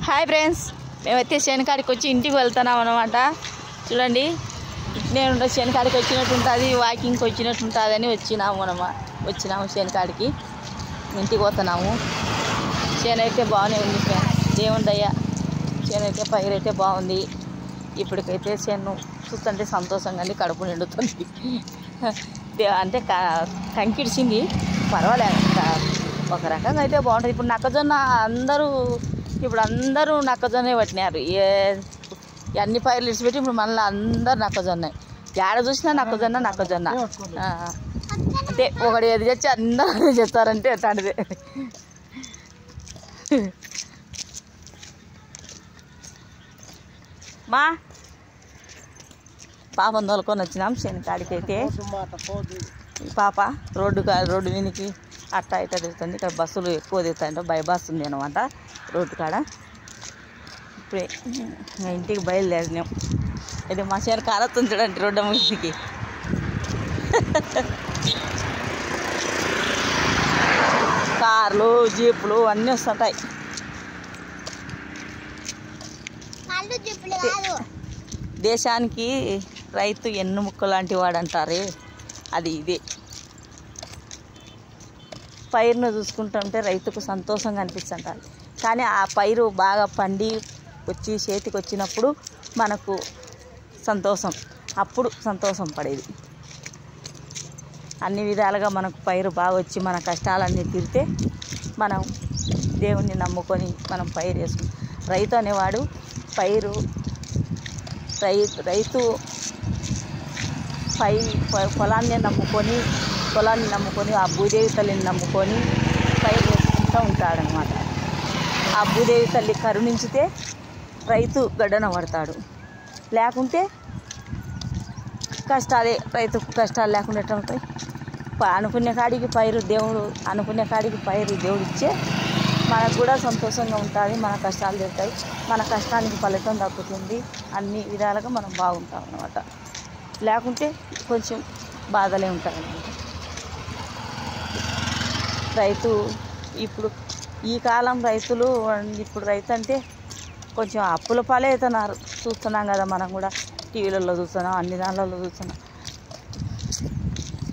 Hi friends, మేమైతే శనికాడికి వచ్చి ఇంటికి వెళ్తున్నాం అన్నమాట. చూడండి, నేను శనికాడికి వచ్చినట్టు ఉంటుంది, వాకింగ్కి వచ్చినట్టు ఉంటుంది అని వచ్చినాము శనికాడికి. ఇంటికి పోతున్నాము. చేను అయితే బాగానే ఉంది ఫ్రెండ్స్, దేవుని దయ. చేను అయితే పైరు అయితే బాగుంది. ఇప్పటికైతే చేను చూస్తుంటే సంతోషంగా కడుపు నిండుతుంది. అంటే కంకిడిచింది, పర్వాలేదు, ఒక రకంగా అయితే బాగుంటుంది. ఇప్పుడు నక్కజొన్న అందరూ నక్కజొన్నే పట్టినారు. అన్ని పైర్లు ఇచ్చిపెట్టి ఇప్పుడు మళ్ళీ అందరు నక్కజొన్న. ఏడ చూసినా నక్కజొన్న. అంటే ఒకటి ఏది తెచ్చి అందరూ చెప్తారంటే అట్లాంటిదే. మా పాపను తోలుకొని వచ్చినాం శనికాడికి. అయితే పాప రోడ్డు మీదకి అట్టా ఇట్లా తిరుగుతుంది. ఇక్కడ బస్సులు ఎక్కువ తిరుగుతాయంట, బైపాస్ ఉంది అనమాట రోడ్డు కాడ. ఇప్పుడే ఇంటికి బయలుదేరినాం. అయితే మా చేను కాలొస్తుంది చూడండి రోడ్డు మీదకి. కార్లు, జీపులు అన్నీ వస్తుంటాయి. దేశానికి రైతు ఎన్నుముక్క లాంటి వాడు అంటారే, అది ఇదే. పైరును చూసుకుంటుంటే రైతుకు సంతోషంగా అనిపిస్తుంటారు. కానీ ఆ పైరు బాగా పండి వచ్చి చేతికి వచ్చినప్పుడు మనకు అప్పుడు సంతోషం పడేది. అన్ని విధాలుగా మనకు పైరు బాగా వచ్చి మన కష్టాలన్నీ తీరితే మనం దేవుణ్ణి నమ్ముకొని మనం పైరు వేసుకుంటాం. రైతు అనేవాడు రైతు పొలాన్ని నమ్ముకొని ఆ భూదేవి తల్లిని నమ్ముకొని పైరు వేసుకుంటూ ఉంటాడనమాట. ఆ భూదేవి తల్లి కరుణించితే రైతు గడ్డన పడతాడు, లేకుంటే రైతుకు కష్టాలు లేకుండా ఎట్లా ఉంటాయి. అనుకునే కాడికి పైరు దేవుడు ఇచ్చే మనకు కూడా సంతోషంగా ఉంటుంది. మన కష్టాలు తీరుతాయి, మన కష్టానికి ఫలితం దక్కుతుంది. అన్ని విధాలుగా మనం బాగుంటాం అన్నమాట. లేకుంటే కొంచెం బాధలే ఉంటాయన్నమాట. రైతు ఇప్పుడు ఈ కాలం రైతు అంటే కొంచెం అప్పుల పాలే అవుతున్నారు. చూస్తున్నాం కదా, మనం కూడా టీవీలలో చూస్తున్నాం, అన్ని దానిలలో చూస్తున్నాం.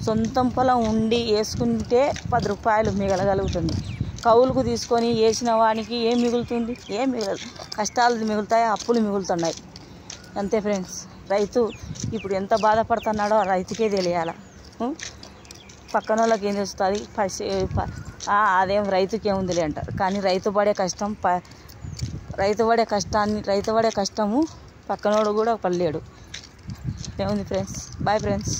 సొంతం పొలం ఉండి వేసుకుంటే 10 రూపాయలు మిగలగలుగుతుంది. కౌలుకు తీసుకొని వేసిన వానికి ఏం మిగులుతుంది? ఏం మిగలదు. కష్టాలు మిగులుతాయి, అప్పులు మిగులుతున్నాయి. అంతే ఫ్రెండ్స్. రైతు ఇప్పుడు ఎంత బాధపడుతున్నాడో ఆ రైతుకే తెలియాల. పక్కన వాళ్ళకి ఏం తెలుస్తుంది? అదేం రైతుకి ఏముందిలే అంటారు. కానీ రైతు పడే కష్టము పక్కనోడు కూడా పడలేడు. ఏముంది ఫ్రెండ్స్? Bye friends.